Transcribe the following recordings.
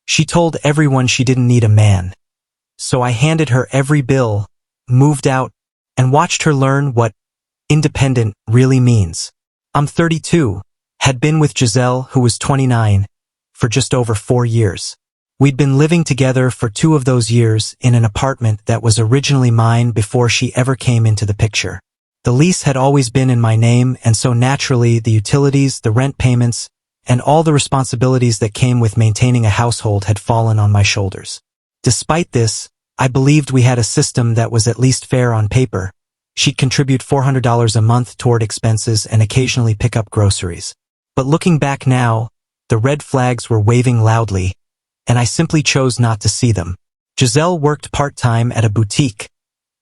She told everyone she didn't need a man. So I handed her every bill, moved out, and watched her learn what independent really means. I'm 32, had been with Giselle, who was 29, for just over 4 years. We'd been living together for 2 of those years in an apartment that was originally mine before she ever came into the picture. The lease had always been in my name, and so naturally the utilities, the rent payments, and all the responsibilities that came with maintaining a household had fallen on my shoulders. Despite this, I believed we had a system that was at least fair on paper. She'd contribute $400 a month toward expenses and occasionally pick up groceries. But looking back now, the red flags were waving loudly, and I simply chose not to see them. Giselle worked part-time at a boutique,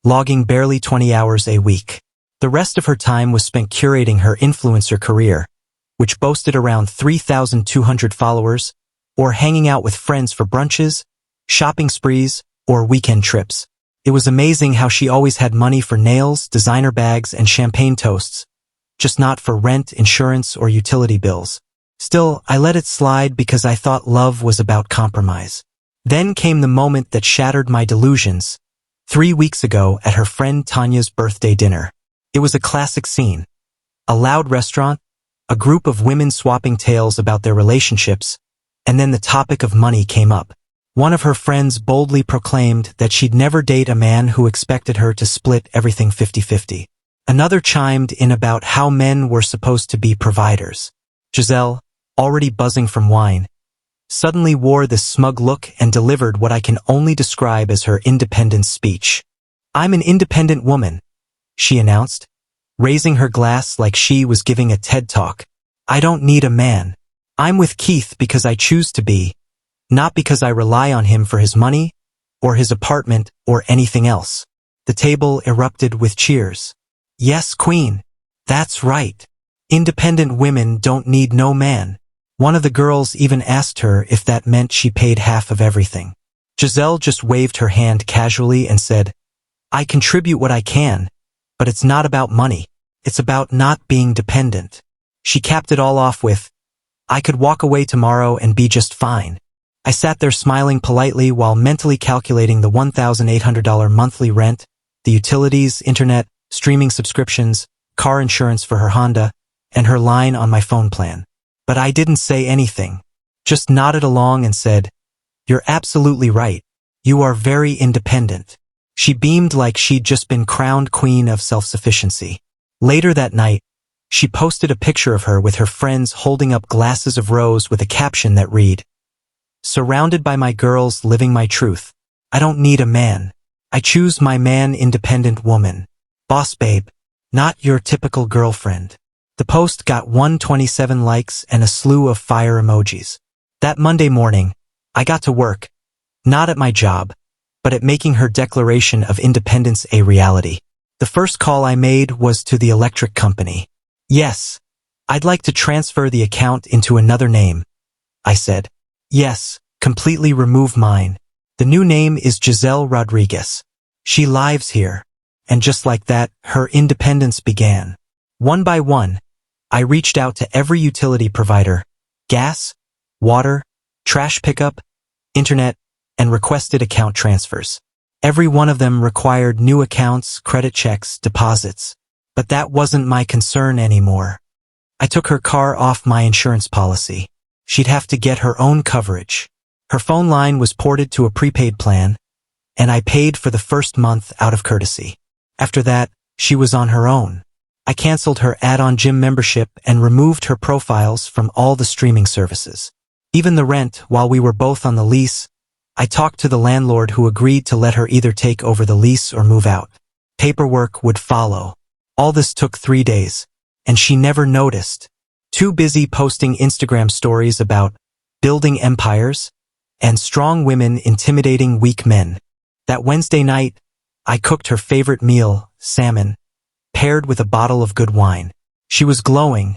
logging barely 20 hours a week. The rest of her time was spent curating her influencer career, which boasted around 3,200 followers, or hanging out with friends for brunches, shopping sprees, or weekend trips. It was amazing how she always had money for nails, designer bags, and champagne toasts, just not for rent, insurance, or utility bills. Still, I let it slide because I thought love was about compromise. Then came the moment that shattered my delusions. 3 weeks ago at her friend Tanya's birthday dinner. It was a classic scene. A loud restaurant, a group of women swapping tales about their relationships, and then the topic of money came up. One of her friends boldly proclaimed that she'd never date a man who expected her to split everything 50-50. Another chimed in about how men were supposed to be providers. Giselle, already buzzing from wine, suddenly wore this smug look and delivered what I can only describe as her independence speech. "I'm an independent woman," she announced, raising her glass like she was giving a TED Talk. "I don't need a man. I'm with Keith because I choose to be, not because I rely on him for his money, or his apartment, or anything else." The table erupted with cheers. "Yes, Queen. That's right. Independent women don't need no man." One of the girls even asked her if that meant she paid half of everything. Giselle just waved her hand casually and said, "I contribute what I can, but it's not about money. It's about not being dependent." She capped it all off with, "I could walk away tomorrow and be just fine." I sat there smiling politely while mentally calculating the $1,800 monthly rent, the utilities, internet, streaming subscriptions, car insurance for her Honda, and her line on my phone plan. But I didn't say anything, just nodded along and said, "You're absolutely right. You are very independent." She beamed like she'd just been crowned queen of self-sufficiency. Later that night, she posted a picture of her with her friends holding up glasses of rose with a caption that read, "Surrounded by my girls living my truth. I don't need a man. I choose my man, independent woman. Boss babe, not your typical girlfriend." The post got 127 likes and a slew of fire emojis. That Monday morning, I got to work, not at my job, but at making her declaration of independence a reality. The first call I made was to the electric company. "Yes, I'd like to transfer the account into another name," I said. "Yes, completely remove mine. The new name is Giselle Rodriguez. She lives here." And just like that, her independence began. One by one, I reached out to every utility provider, gas, water, trash pickup, internet, and requested account transfers. Every one of them required new accounts, credit checks, deposits. But that wasn't my concern anymore. I took her car off my insurance policy. She'd have to get her own coverage. Her phone line was ported to a prepaid plan, and I paid for the first month out of courtesy. After that, she was on her own. I canceled her add-on gym membership and removed her profiles from all the streaming services. Even the rent, while we were both on the lease, I talked to the landlord who agreed to let her either take over the lease or move out. Paperwork would follow. All this took 3 days, and she never noticed. Too busy posting Instagram stories about building empires and strong women intimidating weak men. That Wednesday night, I cooked her favorite meal, salmon, paired with a bottle of good wine. She was glowing,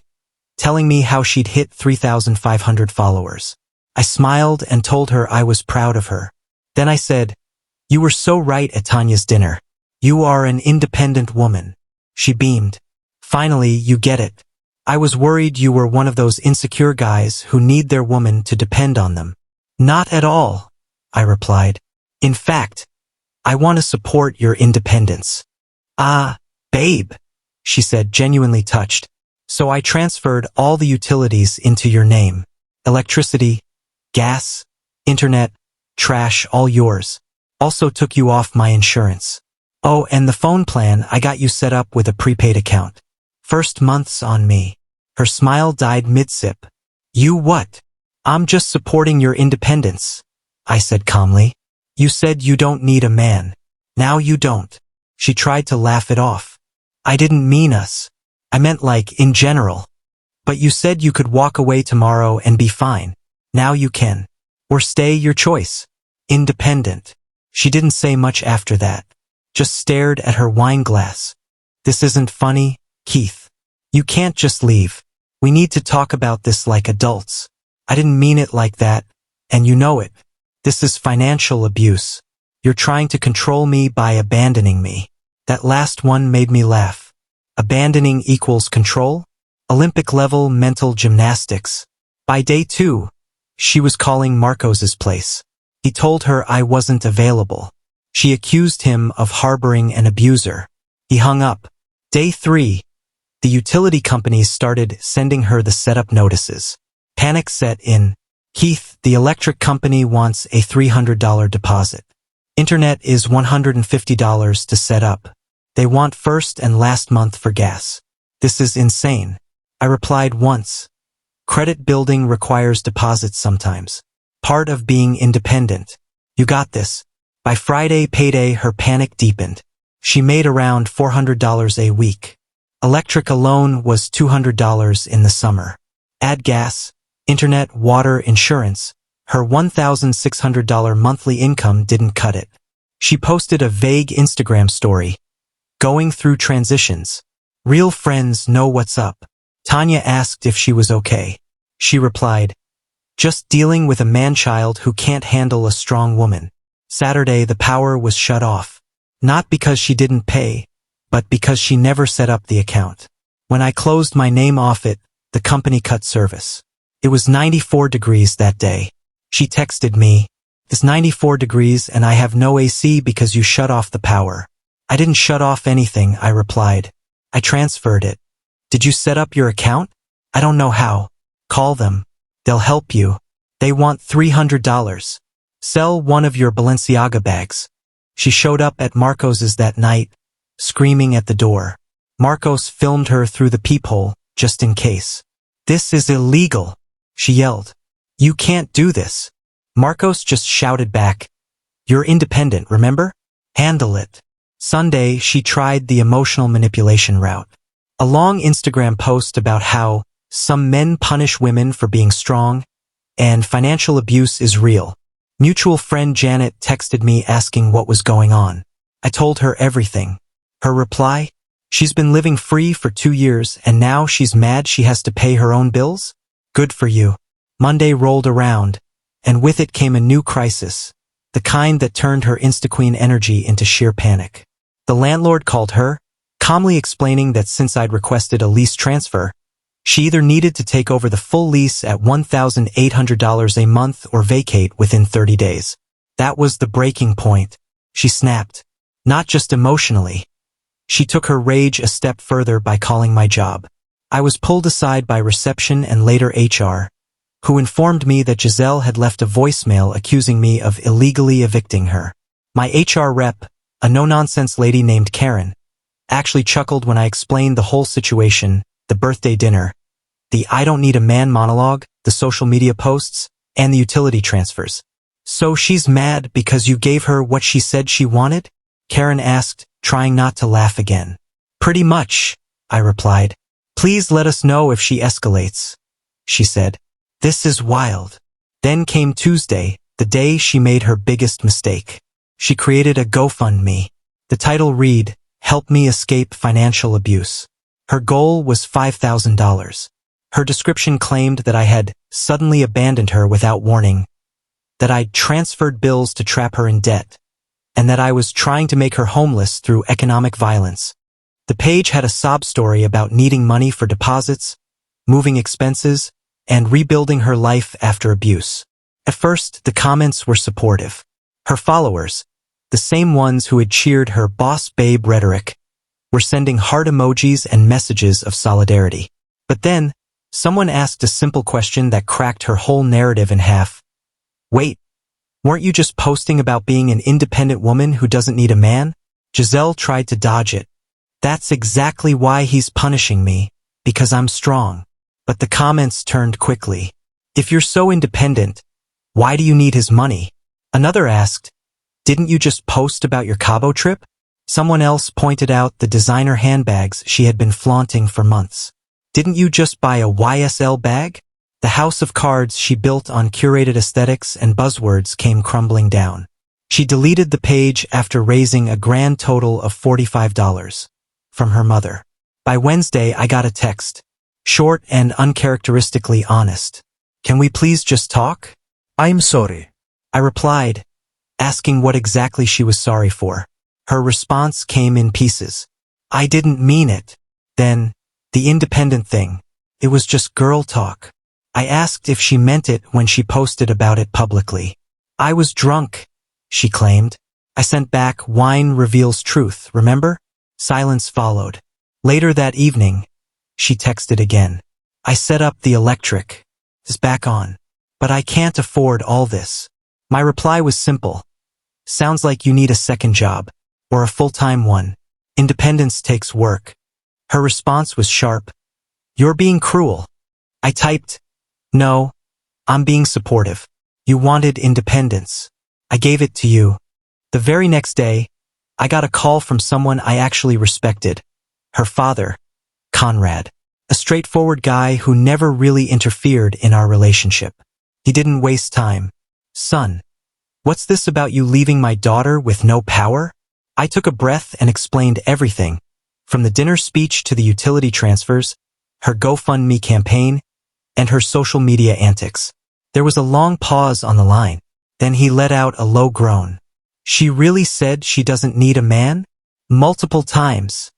telling me how she'd hit 3,500 followers. I smiled and told her I was proud of her. Then I said, "You were so right at Tanya's dinner. You are an independent woman." She beamed. "Finally, you get it. I was worried you were one of those insecure guys who need their woman to depend on them." Not at all, I replied. In fact, I want to support your independence. Ah, babe, she said, genuinely touched. So I transferred all the utilities into your name. Electricity, gas, internet, trash, all yours. Also took you off my insurance. Oh, and the phone plan, I got you set up with a prepaid account. First month's on me. Her smile died mid-sip. You what? I'm just supporting your independence, I said calmly. You said you don't need a man. Now you don't. She tried to laugh it off. I didn't mean us. I meant like, in general. But you said you could walk away tomorrow and be fine. Now you can. Or stay, your choice. Independent. She didn't say much after that. Just stared at her wine glass. This isn't funny, Keith. You can't just leave. We need to talk about this like adults. I didn't mean it like that, and you know it. This is financial abuse. You're trying to control me by abandoning me. That last one made me laugh. Abandoning equals control? Olympic-level mental gymnastics. By day 2, she was calling Marcos's place. He told her I wasn't available. She accused him of harboring an abuser. He hung up. Day 3, the utility companies started sending her the setup notices. Panic set in. Keith, the electric company wants a $300 deposit. Internet is $150 to set up. They want first and last month for gas. This is insane. I replied once. Credit building requires deposits sometimes. Part of being independent. You got this. By Friday payday, her panic deepened. She made around $400 a week. Electric alone was $200 in the summer. Add gas, internet, water, insurance. Her $1,600 monthly income didn't cut it. She posted a vague Instagram story. Going through transitions. Real friends know what's up. Tanya asked if she was okay. She replied, just dealing with a man-child who can't handle a strong woman. Saturday the power was shut off. Not because she didn't pay, but because she never set up the account. When I closed my name off it, the company cut service. It was 94 degrees that day. She texted me, it's 94 degrees and I have no AC because you shut off the power. I didn't shut off anything, I replied. I transferred it. Did you set up your account? I don't know how. Call them. They'll help you. They want $300. Sell one of your Balenciaga bags. She showed up at Marcos's that night, screaming at the door. Marcos filmed her through the peephole, just in case. This is illegal, she yelled. You can't do this. Marcos just shouted back. You're independent, remember? Handle it. Sunday, she tried the emotional manipulation route. A long Instagram post about how some men punish women for being strong, and financial abuse is real. Mutual friend Janet texted me asking what was going on. I told her everything. Her reply? She's been living free for 2 years and now she's mad she has to pay her own bills? Good for you. Monday rolled around, and with it came a new crisis, the kind that turned her Instaqueen energy into sheer panic. The landlord called her, calmly explaining that since I'd requested a lease transfer, she either needed to take over the full lease at $1,800 a month or vacate within 30 days. That was the breaking point. She snapped. Not just emotionally. She took her rage a step further by calling my job. I was pulled aside by reception and later HR, who informed me that Giselle had left a voicemail accusing me of illegally evicting her. My HR rep, a no-nonsense lady named Karen, actually chuckled when I explained the whole situation, the birthday dinner, the I don't need a man monologue, the social media posts, and the utility transfers. So she's mad because you gave her what she said she wanted? Karen asked, trying not to laugh again. Pretty much, I replied. Please let us know if she escalates, she said. This is wild. Then came Tuesday, the day she made her biggest mistake. She created a GoFundMe. The title read, Help Me Escape Financial Abuse. Her goal was $5,000. Her description claimed that I had suddenly abandoned her without warning, that I'd transferred bills to trap her in debt, and that I was trying to make her homeless through economic violence. The page had a sob story about needing money for deposits, moving expenses, and rebuilding her life after abuse. At first, the comments were supportive. Her followers, the same ones who had cheered her boss babe rhetoric, were sending heart emojis and messages of solidarity. But then, someone asked a simple question that cracked her whole narrative in half. Wait, weren't you just posting about being an independent woman who doesn't need a man? Giselle tried to dodge it. That's exactly why he's punishing me, because I'm strong. But the comments turned quickly. If you're so independent, why do you need his money? Another asked, didn't you just post about your Cabo trip? Someone else pointed out the designer handbags she had been flaunting for months. Didn't you just buy a YSL bag? The house of cards she built on curated aesthetics and buzzwords came crumbling down. She deleted the page after raising a grand total of $45 from her mother. By Wednesday, I got a text. Short and uncharacteristically honest. Can we please just talk? I'm sorry. I replied, asking what exactly she was sorry for. Her response came in pieces. I didn't mean it. Then, the independent thing. It was just girl talk. I asked if she meant it when she posted about it publicly. I was drunk, she claimed. I sent back, wine reveals truth, remember? Silence followed. Later that evening, she texted again. I set up the electric. It's back on. But I can't afford all this. My reply was simple. Sounds like you need a second job. Or a full-time one. Independence takes work. Her response was sharp. You're being cruel. I typed, no, I'm being supportive. You wanted independence. I gave it to you. The very next day, I got a call from someone I actually respected. Her father, Conrad. A straightforward guy who never really interfered in our relationship. He didn't waste time. Son, what's this about you leaving my daughter with no power? I took a breath and explained everything, from the dinner speech to the utility transfers, her GoFundMe campaign, and her social media antics. There was a long pause on the line. Then he let out a low groan. She really said she doesn't need a man? Multiple times,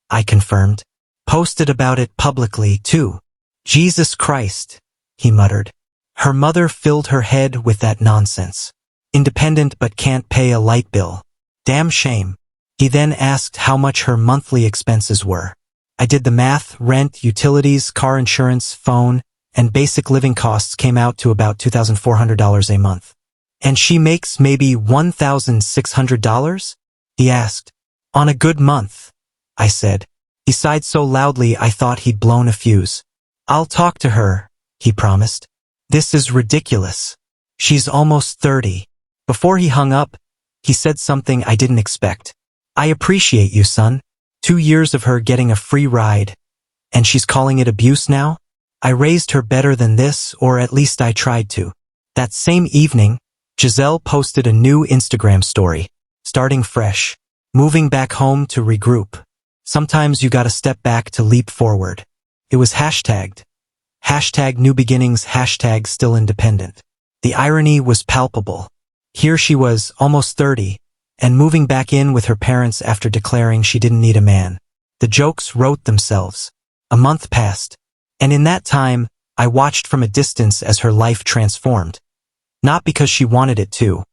I confirmed. Posted about it publicly, too. Jesus Christ, he muttered. Her mother filled her head with that nonsense. Independent but can't pay a light bill. Damn shame. He then asked how much her monthly expenses were. I did the math, rent, utilities, car insurance, phone, and basic living costs came out to about $2,400 a month. And she makes maybe $1,600? He asked. On a good month, I said. He sighed so loudly I thought he'd blown a fuse. I'll talk to her, he promised. This is ridiculous. She's almost 30. Before he hung up, he said something I didn't expect. I appreciate you, son. 2 years of her getting a free ride. And she's calling it abuse now? I raised her better than this, or at least I tried to. That same evening, Giselle posted a new Instagram story. Starting fresh. Moving back home to regroup. Sometimes you gotta step back to leap forward. It was hashtagged. Hashtag new beginnings, hashtag still independent. The irony was palpable. Here she was, almost 30, and moving back in with her parents after declaring she didn't need a man. The jokes wrote themselves. A month passed, and in that time, I watched from a distance as her life transformed. Not because she wanted it to,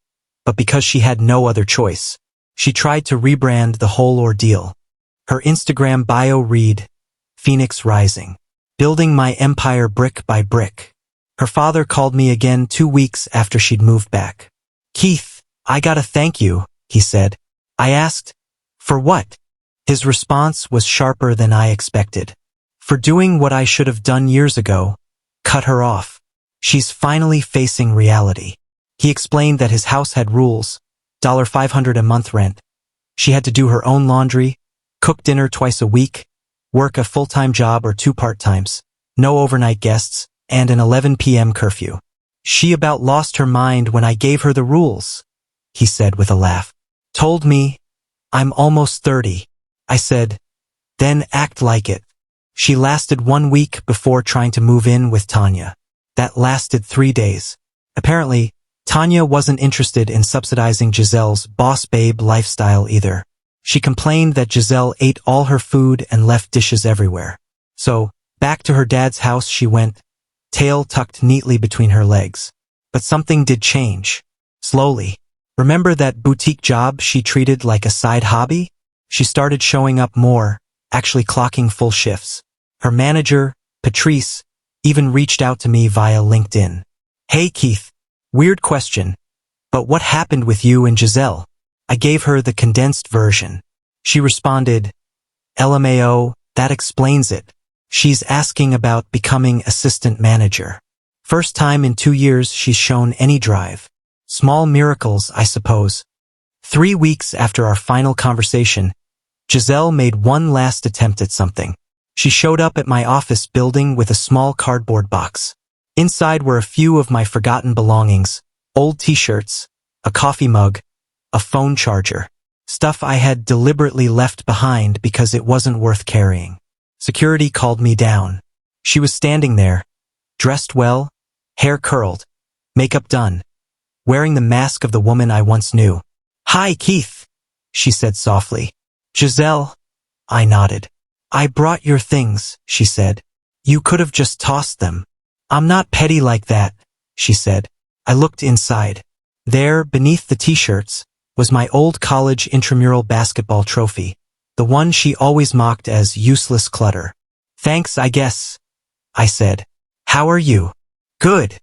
but because she had no other choice. She tried to rebrand the whole ordeal. Her Instagram bio read, Phoenix Rising. Building my empire brick by brick. Her father called me again 2 weeks after she'd moved back. Keith, I gotta thank you, he said. I asked, for what? His response was sharper than I expected. For doing what I should have done years ago, cut her off. She's finally facing reality. He explained that his house had rules, $500 a month rent. She had to do her own laundry, cook dinner twice a week, work a full-time job or 2 part-times, no overnight guests, and an 11 p.m. curfew. She about lost her mind when I gave her the rules, he said with a laugh. Told me, I'm almost 30. I said, then act like it. She lasted 1 week before trying to move in with Tanya. That lasted 3 days. Apparently, Tanya wasn't interested in subsidizing Giselle's boss babe lifestyle either. She complained that Giselle ate all her food and left dishes everywhere. So, back to her dad's house she went, tail tucked neatly between her legs. But something did change. Slowly. Remember that boutique job she treated like a side hobby? She started showing up more, actually clocking full shifts. Her manager, Patrice, even reached out to me via LinkedIn. "Hey Keith, weird question, but what happened with you and Giselle?" I gave her the condensed version. She responded, "LMAO, that explains it. She's asking about becoming assistant manager. First time in 2 years she's shown any drive. Small miracles, I suppose." 3 weeks after our final conversation, Giselle made one last attempt at something. She showed up at my office building with a small cardboard box. Inside were a few of my forgotten belongings, old t-shirts, a coffee mug, a phone charger. Stuff I had deliberately left behind because it wasn't worth carrying. Security called me down. She was standing there, dressed well, hair curled, makeup done, wearing the mask of the woman I once knew. "Hi, Keith," she said softly. "Giselle?" I nodded. "I brought your things," she said. "You could have just tossed them." "I'm not petty like that," she said. I looked inside. There, beneath the t-shirts, was my old college intramural basketball trophy, the one she always mocked as useless clutter. "Thanks, I guess," I said. "How are you?" "Good,"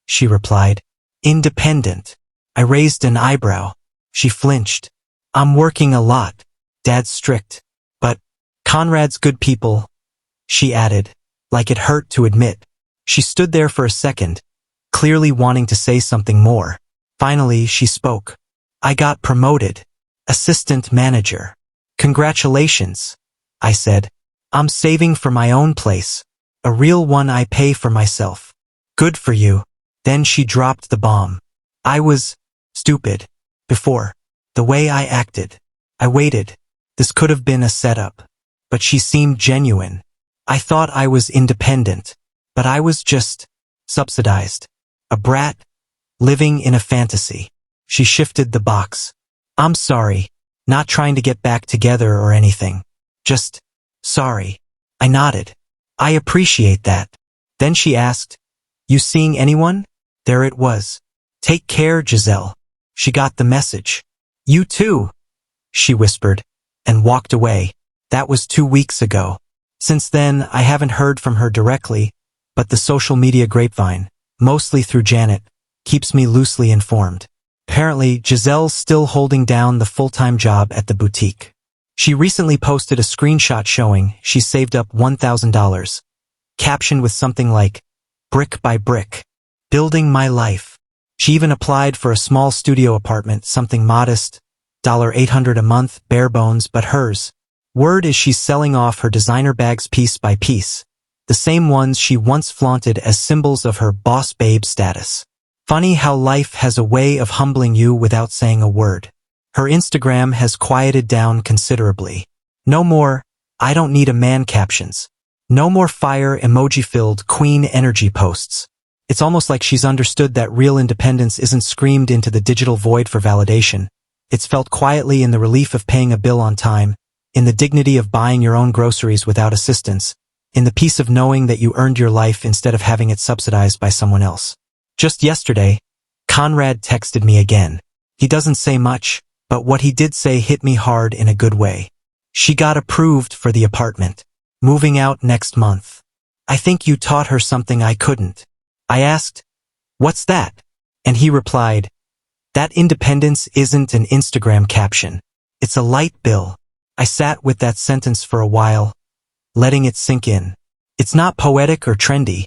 she replied. "Independent." I raised an eyebrow. She flinched. "I'm working a lot. Dad's strict. But Conrad's good people," she added, like it hurt to admit. She stood there for a second, clearly wanting to say something more. Finally, she spoke. "I got promoted. Assistant manager." "Congratulations," I said. "I'm saving for my own place. A real one I pay for myself." "Good for you." Then she dropped the bomb. "I was stupid before. The way I acted. I waited. This could have been a setup." But she seemed genuine. "I thought I was independent, but I was just subsidized. A brat, living in a fantasy." She shifted the box. "I'm sorry. Not trying to get back together or anything. Just sorry." I nodded. "I appreciate that." Then she asked, "You seeing anyone?" There it was. "Take care, Giselle." She got the message. "You too," she whispered, and walked away. That was 2 weeks ago. Since then, I haven't heard from her directly, but the social media grapevine, mostly through Janet, keeps me loosely informed. Apparently, Giselle's still holding down the full-time job at the boutique. She recently posted a screenshot showing she saved up $1,000, captioned with something like, "Brick by brick. Building my life." She even applied for a small studio apartment, something modest, $800 a month, bare bones, but hers. Word is she's selling off her designer bags piece by piece, the same ones she once flaunted as symbols of her boss babe status. Funny how life has a way of humbling you without saying a word. Her Instagram has quieted down considerably. No more, "I don't need a man" captions. No more fire emoji-filled queen energy posts. It's almost like she's understood that real independence isn't screamed into the digital void for validation. It's felt quietly in the relief of paying a bill on time, in the dignity of buying your own groceries without assistance, in the peace of knowing that you earned your life instead of having it subsidized by someone else. Just yesterday, Conrad texted me again. He doesn't say much, but what he did say hit me hard in a good way. She got approved for the apartment. Moving out next month. "I think you taught her something I couldn't." I asked, "What's that?" And he replied, "That independence isn't an Instagram caption. It's a light bill." I sat with that sentence for a while, letting it sink in. It's not poetic or trendy,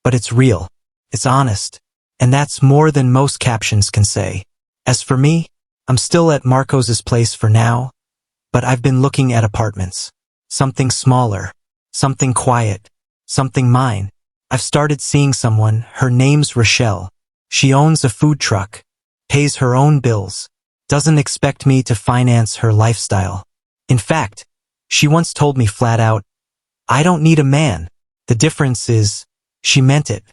but it's real. It's honest. And that's more than most captions can say. As for me, I'm still at Marcos's place for now, but I've been looking at apartments. Something smaller, something quiet, something mine. I've started seeing someone, her name's Rochelle. She owns a food truck, pays her own bills, doesn't expect me to finance her lifestyle. In fact, she once told me flat out, "I don't need a man." The difference is, she meant it,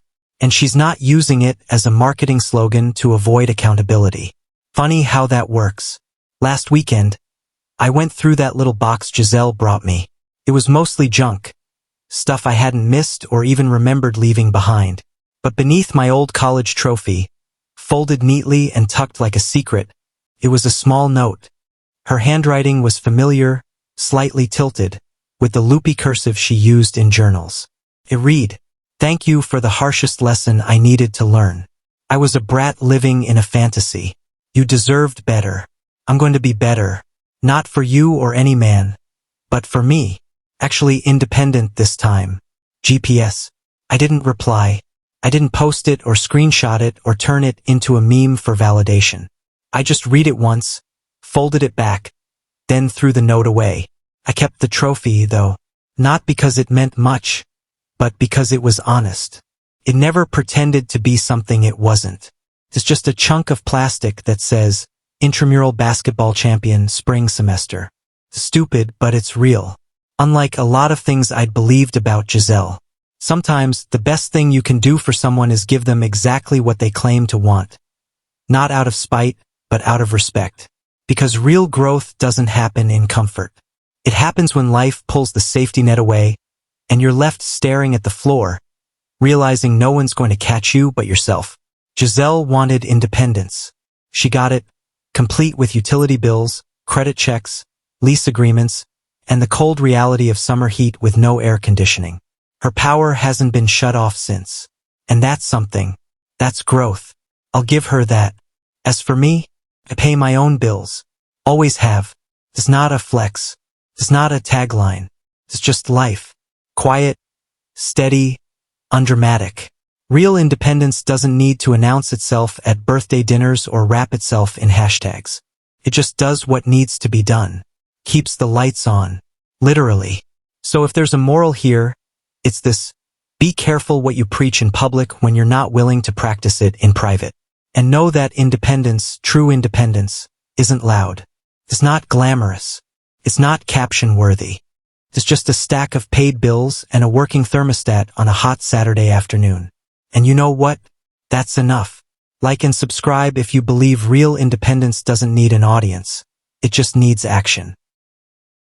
and she's not using it as a marketing slogan to avoid accountability. Funny how that works. Last weekend, I went through that little box Giselle brought me. It was mostly junk, stuff I hadn't missed or even remembered leaving behind. But beneath my old college trophy, folded neatly and tucked like a secret. It was a small note. Her handwriting was familiar, slightly tilted, with the loopy cursive she used in journals. It read, "Thank you for the harshest lesson I needed to learn. I was a brat living in a fantasy. You deserved better. I'm going to be better. Not for you or any man, but for me. Actually independent this time. GPS." I didn't reply. I didn't post it or screenshot it or turn it into a meme for validation. I just read it once, folded it back, then threw the note away. I kept the trophy, though, not because it meant much, but because it was honest. It never pretended to be something it wasn't. It's just a chunk of plastic that says, "Intramural basketball champion spring semester." Stupid, but it's real. Unlike a lot of things I'd believed about Giselle. Sometimes, the best thing you can do for someone is give them exactly what they claim to want. Not out of spite, but out of respect. Because real growth doesn't happen in comfort. It happens when life pulls the safety net away, and you're left staring at the floor, realizing no one's going to catch you but yourself. Giselle wanted independence. She got it, complete with utility bills, credit checks, lease agreements, and the cold reality of summer heat with no air conditioning. Her power hasn't been shut off since. And that's something. That's growth. I'll give her that. As for me, I pay my own bills. Always have. It's not a flex. It's not a tagline. It's just life. Quiet, steady, undramatic. Real independence doesn't need to announce itself at birthday dinners or wrap itself in hashtags. It just does what needs to be done. Keeps the lights on. Literally. So if there's a moral here, it's this: be careful what you preach in public when you're not willing to practice it in private. And know that independence, true independence, isn't loud. It's not glamorous. It's not caption-worthy. It's just a stack of paid bills and a working thermostat on a hot Saturday afternoon. And you know what? That's enough. Like and subscribe if you believe real independence doesn't need an audience. It just needs action.